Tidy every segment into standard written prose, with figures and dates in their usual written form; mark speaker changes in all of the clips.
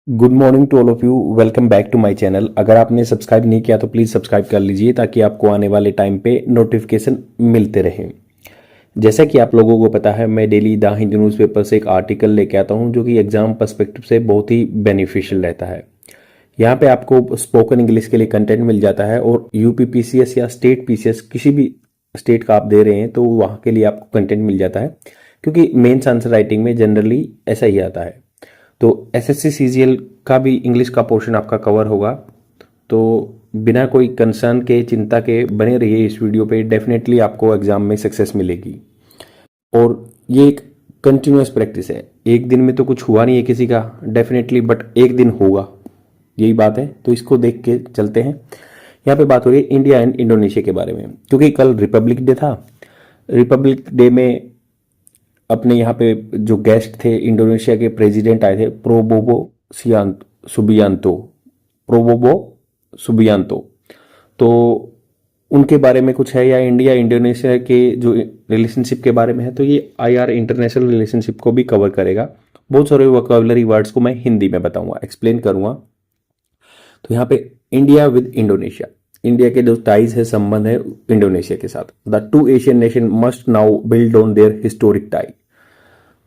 Speaker 1: Good morning to all of you. Welcome back to my channel. अगर आपने subscribe नहीं किया तो प्लीज़ सब्सक्राइब कर लीजिए ताकि आपको आने वाले टाइम पे नोटिफिकेशन मिलते रहें। जैसा कि आप लोगों को पता है, मैं डेली द हिंदू न्यूज़पेपर से एक आर्टिकल लेके आता हूं जो कि एग्जाम पर्सपेक्टिव से बहुत ही बेनिफिशियल रहता है। यहाँ पे आपको स्पोकन इंग्लिश के लिए कंटेंट मिल जाता है और यूपी पीसीएस या स्टेट पीसीएस किसी भी स्टेट का आप दे रहे हैं तो वहाँ के लिए आपको कंटेंट मिल जाता है, क्योंकि मेंस आंसर राइटिंग में जनरली ऐसा ही आता है। तो एसएससी सीजीएल का भी इंग्लिश का पोर्शन आपका कवर होगा। तो बिना कोई कंसर्न के, चिंता के बने रहिए इस वीडियो पे। डेफिनेटली आपको एग्जाम में सक्सेस मिलेगी और ये एक कंटिन्यूस प्रैक्टिस है। एक दिन में तो कुछ हुआ नहीं है किसी का डेफिनेटली, बट एक दिन होगा, यही बात है। तो इसको देख के चलते हैं। यहाँ पे बात हो रही है इंडिया एंड इंडोनेशिया के बारे में, क्योंकि कल रिपब्लिक डे था। रिपब्लिक डे में अपने यहाँ पे जो गेस्ट थे, इंडोनेशिया के प्रेसिडेंट आए थे, सुबियांतो प्रोबोबो सुबियांतो। तो उनके बारे में कुछ है, या इंडिया इंडोनेशिया के जो रिलेशनशिप के बारे में है, तो ये आईआर इंटरनेशनल रिलेशनशिप को भी कवर करेगा। बहुत सारे वोकैबुलरी वर्ड्स को मैं हिंदी में बताऊंगा, एक्सप्लेन करूंगा। तो यहाँ पे इंडिया विद इंडोनेशिया, इंडिया के जो टाइज है, संबंध है इंडोनेशिया के साथ। The two Asian nation must now build on their historic tie.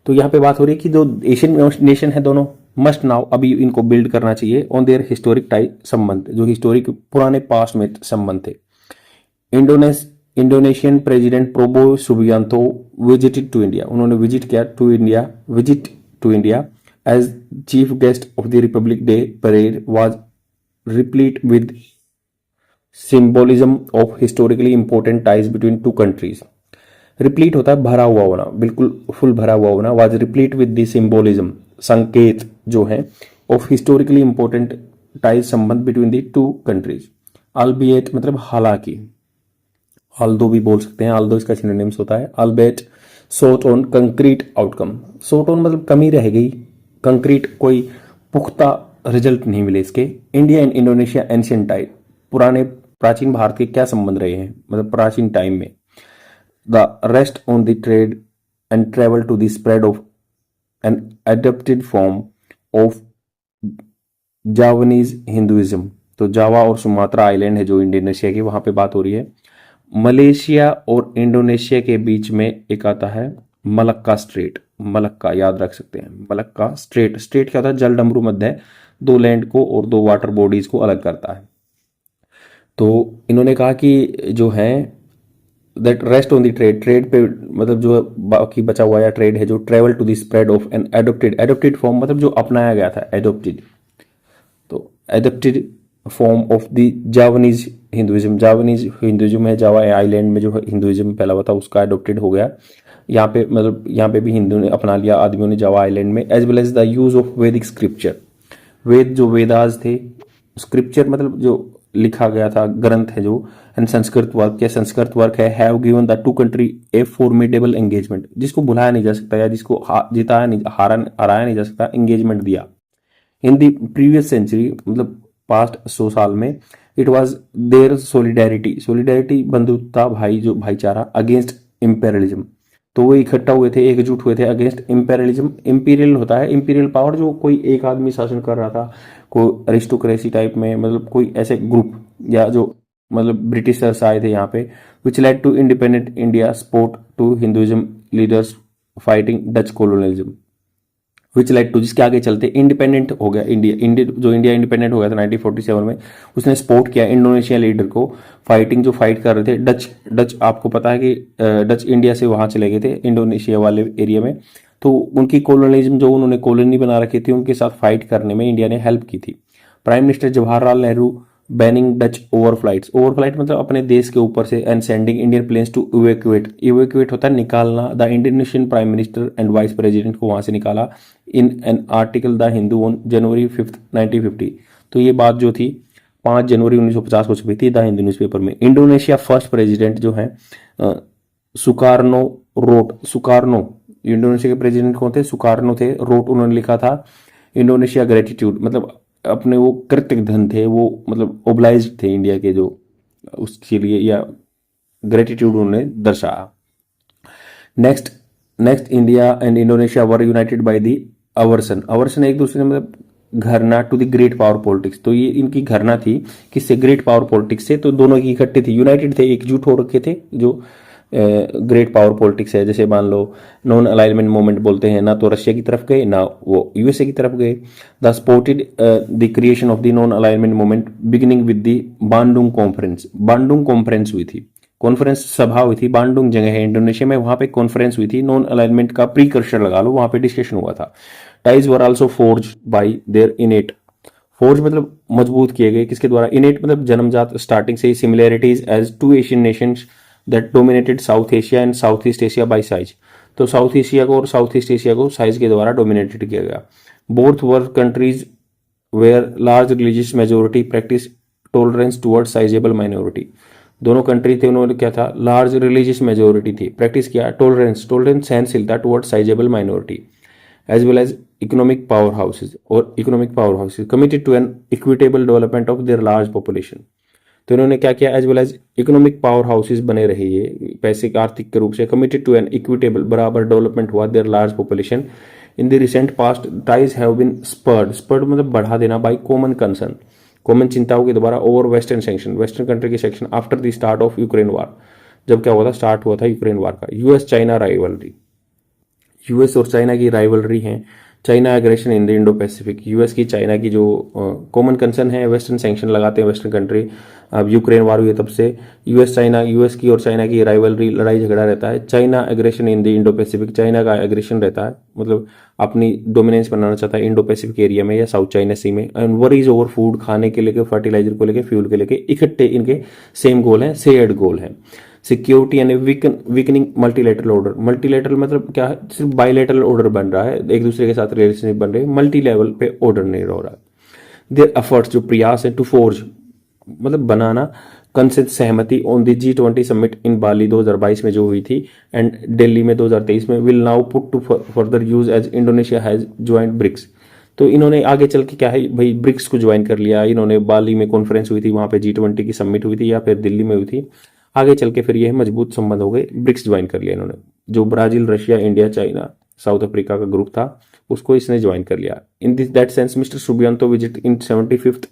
Speaker 1: तो यहाँ पे बात हो रही है कि जो एशियन नेशन है दोनों, मस्ट नाउ, अभी इनको बिल्ड करना चाहिए ऑन देयर हिस्टोरिक टाई, संबंध जो हिस्टोरिक पुराने पास्ट में संबंध थे। Indonesian president Prabowo Subianto visited to India, उन्होंने visit to India as chief guest of the Republic Day parade was replete with symbolism of historically important ties between two countries. Replete होता है भरा हुआ होना, बिल्कुल फुल भरा हुआ होना। Was replete with the symbolism, संकेत जो है, ऑफ हिस्टोरिकली इंपॉर्टेंट टाइज, संबंध बिटवीन द टू कंट्रीज। अल्बिएट मतलब हालांकि, आल्दो भी बोल सकते हैं, आल्दो इसका सिनोनिम्स होता है। Albeit short on concrete outcome, short on मतलब कमी रह गई, कंक्रीट कोई पुख्ता रिजल्ट नहीं मिले इसके। India and Indonesia ancient time, पुराने प्राचीन भारत के क्या संबंध रहे हैं, मतलब प्राचीन टाइम में। The rest on the trade and travel to the spread of an adapted form of Javanese Hinduism. तो जावा और सुमात्रा आइलैंड है जो इंडोनेशिया की, वहां पे बात हो रही है। मलेशिया और इंडोनेशिया के बीच में एक आता है मलक्का स्ट्रेट, मलक्का याद रख सकते हैं, मलक्का स्ट्रेट। स्ट्रेट क्या होता है? जल डमरू मध्य है, दो लैंड को और दो वाटर बॉडीज को अलग करता है। तो इन्होंने कहा कि जो है that rest on the trade, trade पे मतलब जो बाकी बचा हुआ या ट्रेड है जो travel to the spread of an adopted, adopted form मतलब जो अपनाया गया था, एडोप्टेड। तो adopted form of the Javanese Hinduism, Javanese Hinduism है, जावा आइलैंड में जो हिंदुइज्म फैला हुआ था उसका एडोप्टेड हो गया। यहाँ पे मतलब यहाँ पे भी हिंदू ने अपना लिया, आदमियों ने, जावा आइलैंड में। As well as the use of Vedic scripture, Veda जो वेदास थे, स्क्रिप्चर मतलब जो लिखा गया था, ग्रंथ है जो, एंड संस्कृत वर्क, या संस्कृत वर्क है, have given the two country A formidable engagement, जिसको भुलाया नहीं जा सकता या जिसको जिताया नहीं, हराया नहीं जा सकता, एंगेजमेंट दिया। इन दी प्रीवियस सेंचुरी मतलब पास्ट 100 साल में, it was there solidarity, solidarity बंधुता, भाई जो भाईचारा, अगेंस्ट इंपेरियलिज्म। तो वो इकट्ठा हुए थे, एकजुट हुए थे अगेंस्ट इंपेरियलिज्म। इंपीरियल होता है इंपीरियल पावर, जो कोई एक आदमी शासन कर रहा था, कोई अरिस्टोक्रेसी टाइप में, मतलब कोई ऐसे ग्रुप, या जो मतलब ब्रिटिशर्स आए थे यहाँ पे, which led to independent India, support to Hinduism leaders fighting Dutch colonialism, which led to, जिसके आगे चलते इंडिपेंडेंट हो गया इंडिया। जो इंडिया इंडिपेंडेंट हो गया था 1947 में, उसने सपोर्ट किया इंडोनेशिया लीडर को, फाइटिंग जो फाइट कर रहे थे डच आपको पता है कि डच इंडिया से वहां चले गए थे इंडोनेशिया वाले एरिया में। तो उनकी कोलोनियलिज्म, जो उन्होंने कॉलोनी बना रखी थी, उनके साथ फाइट करने में इंडिया ने हेल्प की थी। Prime minister Jawaharlal Nehru banning Dutch overflights, overflight मतलब अपने देश के ऊपर से, and sending Indian planes to evacuate, evacuate होता है निकालना। The Indonesian prime minister and vice president को वहां से निकाला in an article the Hindu on January 5 1950। तो ये बात जो थी 5 जनवरी 1950 को छपी थी द हिंदू न्यूज़पेपर में। इंडोनेशिया फर्स्ट प्रेसिडेंट जो है सुकार्नो रोट, सुकार्नो, इंडोनेशिया के प्रेसिडेंट कौन थे? सुकार्नो थे। रोट उन्होंने लिखा था इंडोनेशिया ग्रेटिट्यूड, मतलब अपने वो कृतज्ञ धन थे, वो मतलब ओब्लाइज थे इंडिया के जो, उसके लिए, या ग्रेटिट्यूड उन्होंने दर्शाया। Next India and Indonesia were united by the aversion, aversion एक दूसरे मतलब घरना to the great power politics. तो ये इनकी घरना थी किससे, ग्रेट पावर पॉलिटिक्स से। तो दोनों की इकट्ठे थे, यूनाइटेड थे, एकजुट हो रखे थे। जो ग्रेट पावर पॉलिटिक्स है, जैसे मान लो नॉन अलाइनमेंट मूवमेंट बोलते हैं, ना तो रशिया की तरफ गए ना वो यूएसए की तरफ गए। The supported the creation of the non alignment movement beginning with the Bandung conference. Bandung conference हुई थी, कॉन्फ्रेंस सभा हुई थी। बांडुंग जगह है इंडोनेशिया में, वहां पे कॉन्फ्रेंस हुई थी, नॉन अलाइनमेंट का प्रीकर्सर लगा लो, वहां पे डिस्कशन हुआ था। Ties were also forge bye there इनेट। Forge मतलब मजबूत किए गए, किसके द्वारा, इनेट मतलब जन्मजात, स्टार्टिंग से ही similarities as to Asian nations that dominated South Asia and South East Asia by size. तो साउथ एशिया को और साउथ ईस्ट एशिया को साइज के द्वारा डोमिनेटेड किया गया। Both were countries were large religious majority practice tolerance toward sizeable minority. दोनों country थे, उन्होंने क्या था, लार्ज रिलीजियस मेजोरिटी थी, प्रैक्टिस किया टॉलरेंस, टॉलरेंस सहनशीलता toward sizeable minority, as well as economic power houses, और economic power houses committed to an equitable development of their large population. तो इन्होंने क्या किया, as well as economic power houses बने रहे, ये पैसे के आर्थिक के रूप से, कमिटेड टू एन इक्विटेबल बराबर डेवलपमेंट हुआ their large population. In the recent past ties have been spurred, spurred मतलब बढ़ा देना, बाय कॉमन कंसर्न, कॉमन चिंताओं के द्वारा, over western section, western country के section, after the start of Ukraine war, जब क्या हुआ था, स्टार्ट हुआ था यूक्रेन वार का। यूएस चाइना राइवलरी, यूएस और चाइना की राइवलरी है, China aggression in the Indo Pacific, US की चाइना की जो कॉमन कंसर्न है, वेस्टर्न सैंक्शन लगाते हैं वेस्टर्न कंट्री। अब यूक्रेन वार हुई है तब से यूएस चाइना, यूएस की और चाइना की राइवलरी, लड़ाई झगड़ा रहता है। China aggression in the Indo Pacific, China का एग्रेशन रहता है, मतलब अपनी डोमिनेंस बनाना चाहता है इंडो पैसिफिक एरिया में या साउथ चाइना सी में। एंड वरीज ओवर फूड, खाने के लेके, फर्टिलाइजर को लेके, फ्यूल के लेके, इकट्ठे इनके सेम गोल है, शेयर्ड गोल है। सिक्योरिटी यानी वीकनिंग मल्टीलेटरल ऑर्डर, मल्टीलेटरल मतलब क्या है, सिर्फ बायलेटरल ऑर्डर बन रहा है, एक दूसरे के साथ रिलेशनशिप बन रहे हैं, मल्टी लेवल पे ऑर्डर नहीं हो रहा। देयर एफर्ट्स, जो प्रयास है, टू फोर्ज मतलब बनाना, कंसेंट सहमति on the G20 summit in Bali 2022 में जो हुई थी एंड दिल्ली में 2023 में, will now put to further use as Indonesia has joined BRICS. तो इन्होंने आगे चल के क्या है भाई, ब्रिक्स को ज्वाइन कर लिया इन्होंने, बाली में कॉन्फ्रेंस हुई थी, वहां पे G20 की समिट हुई थी, या फिर दिल्ली में हुई थी, आगे चल के फिर ये मजबूत संबंध हो गए, ब्रिक्स ज्वाइन कर लिया इन्होंने। जो Brazil, Russia, India, China, south Africa का ग्रुप था, उसको इसने ज्वाइन कर लिया। In this that sense mister Subianto visit in 75th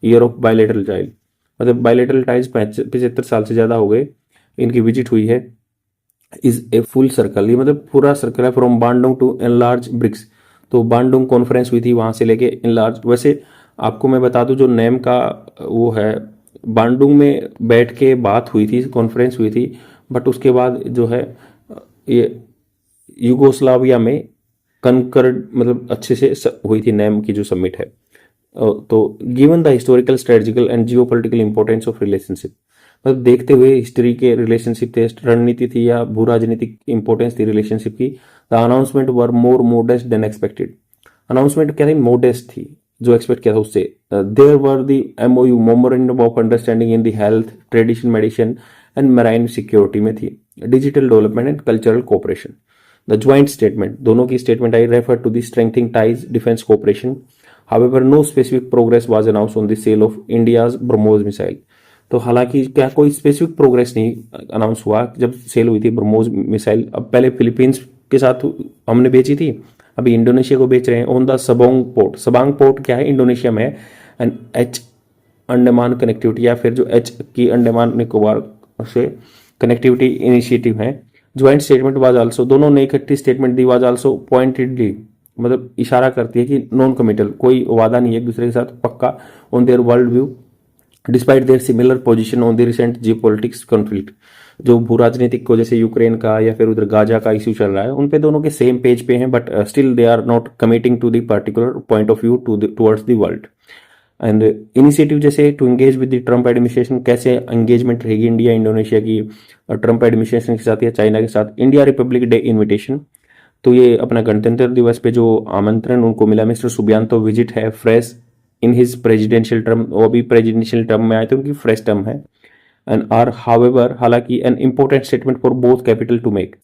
Speaker 1: year of bilateral ties, मतलब बायलेटरल टाइज 75 साल से ज्यादा हो गए इनकी विजिट हुई है। इज ए फुल सर्कल, ये मतलब पूरा सर्कल है, from Bandung to enlarge BRICS. तो बांडुंग कॉन्फ्रेंस हुई थी, वहां से लेके एनलार्ज। वैसे आपको मैं बता दूं, जो नेम का वो है, बांडुंग में बैठ के बात हुई थी, कॉन्फ्रेंस हुई थी, बट उसके बाद जो है ये यूगोस्लाविया में कनकर्ड मतलब अच्छे से हुई थी, नेम की जो समिट है। तो given the historical, strategical and geopolitical importance of relationship, मतलब देखते हुए हिस्ट्री के रिलेशनशिप थे, रणनीति थी या भू राजनीतिक इंपॉर्टेंस थी रिलेशनशिप की। The announcement were more modest than expected, announcement क्या थी, मोडेस्ट थी, जो एक्सपेक्ट किया था उससे। There were the MOU, memorandum of understanding in the health, tradition, medicine and marine security में थी, digital development and cultural cooperation. The joint statement, दोनों की statement I refer to the strengthening ties, defence cooperation. However no specific progress was announced on the sale of India's BrahMos missile. तो हालांकि क्या कोई specific progress नहीं announce हुआ जब cell हुई थी ब्रह्मोस मिसाइल। अब पहले फिलीपींस के साथ हमने बेची थी, अभी इंडोनेशिया को बेच रहे हैं ऑन द सबोंग पोर्ट। सबोंग पोर्ट क्या है, इंडोनेशिया में है। एंड H अंडमान कनेक्टिविटी, या फिर जो H की अंडमान निकोबार से कनेक्टिविटी इनिशिएटिव है। ज्वाइंट स्टेटमेंट वाज आल्सो, दोनों ने इकट्ठी statement the, was also pointedly मतलब इशारा करती है कि नॉन कमिटल, कोई वादा नहीं है एक दूसरे के साथ पक्का, on their world view despite there similar position on the recent geopolitics conflict. जो भू राजनीतिक को, जैसे यूक्रेन का या फिर उधर गाजा का इश्यू चल रहा है, उन पे दोनों के सेम पेज पे हैं, but still they are not committing to the particular point of view towards the world. And initiative जैसे to engage with the Trump administration, कैसे एंगेजमेंट रहेगी इंडिया इंडोनेशिया की ट्रम्प एडमिनिस्ट्रेशन के साथ या चाइना के साथ। इंडिया रिपब्लिक डे इन्विटेशन, तो ये अपना गणतंत्र दिवस पे जो आमंत्रण उनको मिला, मिस्टर सुबियांतो विजिट है fresh in his presidential term, वो भी प्रेसिडेंशियल टर्म में आए थे, उनकी फ्रेश टर्म है। एंड आर हाउएवर, हालांकि an important statement for both capital to make,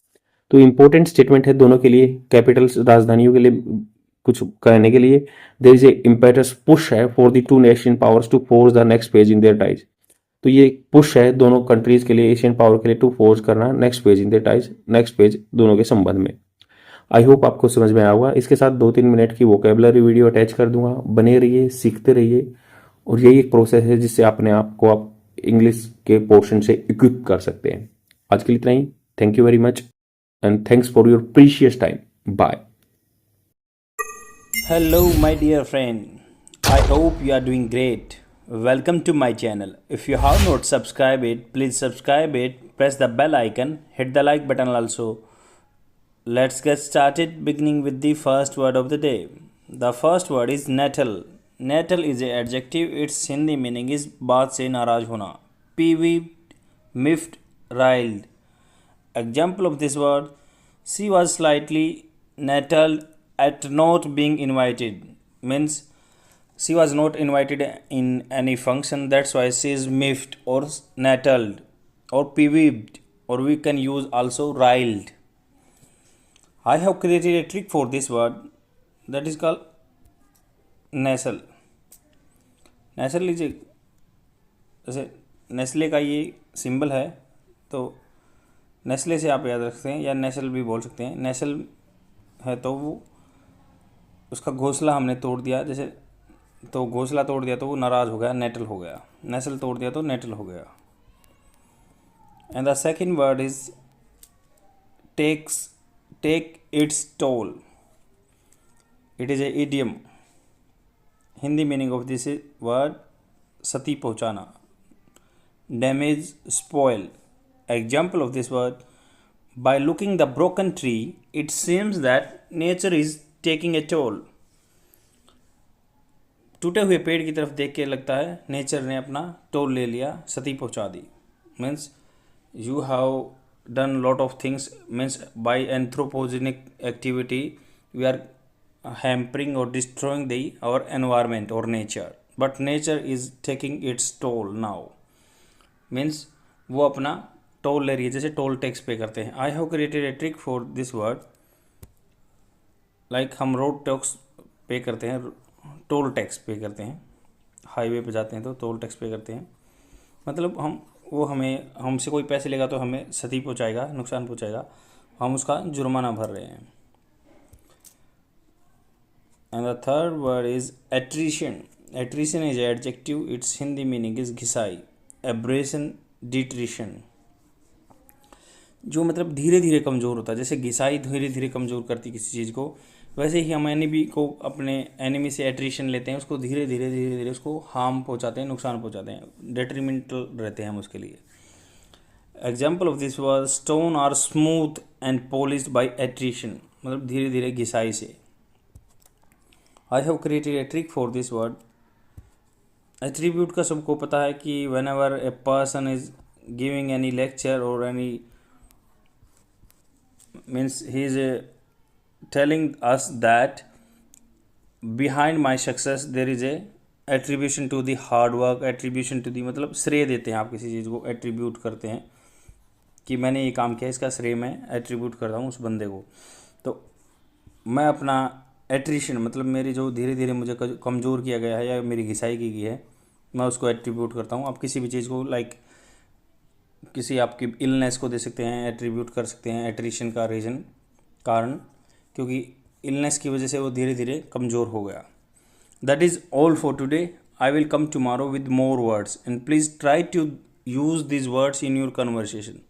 Speaker 1: तो इंपॉर्टेंट स्टेटमेंट है दोनों के लिए, कैपिटल्स राजधानियों के लिए कुछ कहने के लिए। There is a impetus push है for the two nation powers to force the next page in their ties. तो ये पुश है दोनों कंट्रीज के लिए, एशियन पावर के लिए, टू फोर्स करना next page in their ties, next page दोनों के संबंध में। आई होप आपको समझ में आया होगा। इसके साथ 2-3 मिनट की वोकेबलरी वीडियो अटैच कर दूंगा, बने रहिए, सीखते रहिए, और यही एक प्रोसेस है जिससे अपने आप को आप इंग्लिश के पोर्शन से इक्विप कर सकते हैं। आज के लिए इतना ही। Thank you very much and thanks for your precious time. Bye.
Speaker 2: Hello, my dear friend. I hope you are doing great. Welcome to my channel. If you have not subscribed it, please subscribe it. Press the bell icon. Hit the like button also. Let's get started. Beginning with the first word of the day. The first word is nettle. Nettle is an adjective. Its Hindi meaning is बात से नाराज होना. Peeved, miffed, riled. Example of this word: she was slightly nettled at not being invited. Means she was not invited in any function, that's why she is miffed or nettled or peeved, or we can use also riled. I have created a trick for this word that is called nestle. nestle is जैसे Nestle का ये symbol है, तो Nestle से आप याद रख सकते हैं, या नेसल भी बोल सकते हैं। नेसल है तो वो उसका घोंसला हमने तोड़ दिया, जैसे तो घोंसला तोड़ दिया तो वो नाराज़ हो गया, नेटल हो गया। नेसल तोड़ दिया तो नेटल हो गया। And the second word is take its toll. It is a idiom. Hindi meaning of this word सती पहुँचाना, damage, spoil. Example of this word: by looking the broken tree, it seems that nature is taking a toll. टूटे हुए पेड़ की तरफ देख के लगता है नेचर ने अपना टोल ले लिया, सती पहुंचा दी। Means you have done lot of things, means by anthropogenic activity we are hampering और डिस्ट्रॉइंग द आवर एनवायरमेंट और nature, but nature is taking its toll now. Means वो अपना टोल ले रही है, जैसे टोल टैक्स पे करते हैं। आई have created a trick for this word. Like हम रोड टैक्स पे करते हैं, टोल टैक्स पे करते हैं, हाईवे पे जाते हैं तो टोल टैक्स पे करते हैं। मतलब हमें हमसे कोई पैसे लेगा तो हमें क्षति पहुंचाएगा, नुकसान पहुंचाएगा, हम उसका जुर्माना भर रहे हैं। And the third word is attrition. Attrition is adjective. Its Hindi meaning is घिसाई, एब्रेशन, डिट्रिशन। जो मतलब धीरे धीरे कमज़ोर होता है, जैसे घिसाई धीरे धीरे कमज़ोर करती किसी चीज़ को, वैसे ही हम एनिमी को, अपने एनिमी से एट्रिशन लेते हैं, उसको धीरे धीरे उसको हार्म पहुंचाते हैं, नुकसान पहुंचाते हैं, डेट्रीमेंटल रहते हैं हम उसके लिए। Example of this word: stone are smooth and polished by attrition. मतलब धीरे धीरे घिसाई से। I have created a trick for this word. Attribute का सबको पता है कि whenever a person is giving any lecture और any means he is telling us that behind my success there is a attribution to the hard work, attribution to the मतलब श्रेय देते हैं आप किसी चीज़ को, एट्रीब्यूट करते हैं कि मैंने ये काम किया, इसका श्रेय मैं एट्रीब्यूट करता हूँ उस बंदे को। तो मैं अपना एट्रिशन मतलब मेरी जो धीरे धीरे मुझे कमज़ोर किया गया है या मेरी घिसाई की गई है, मैं उसको एट्रीब्यूट करता हूँ। आप किसी भी चीज़ को लाइक किसी आपकी इलनेस को दे सकते हैं, एट्रीब्यूट कर सकते हैं एट्रिशन का रीज़न, कारण, क्योंकि इलनेस की वजह से वो धीरे धीरे कमज़ोर हो गया। That is all for today. I will come tomorrow with more words and please try to use this words in your conversation.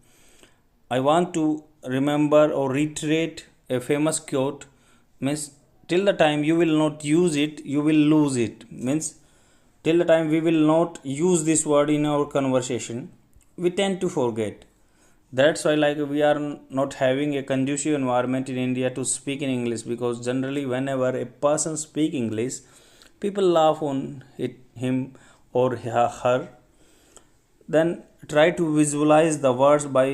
Speaker 2: I want to remember और reiterate a famous quote, means till the time you will not use it you will lose it. Means till the time we will not use this word in our conversation, we tend to forget. That's why like we are not having a conducive environment in India to speak in English, because generally whenever a person speak English, people laugh on him or her. Then try to visualize the words by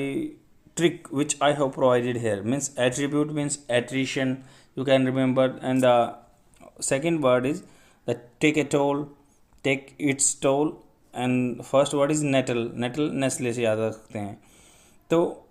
Speaker 2: trick which I have provided here. Means attribute means attrition, you can remember, and the second word is that take a toll, take its toll, and first word is natal. Natal Nestle से याद रख सकते हैं। तो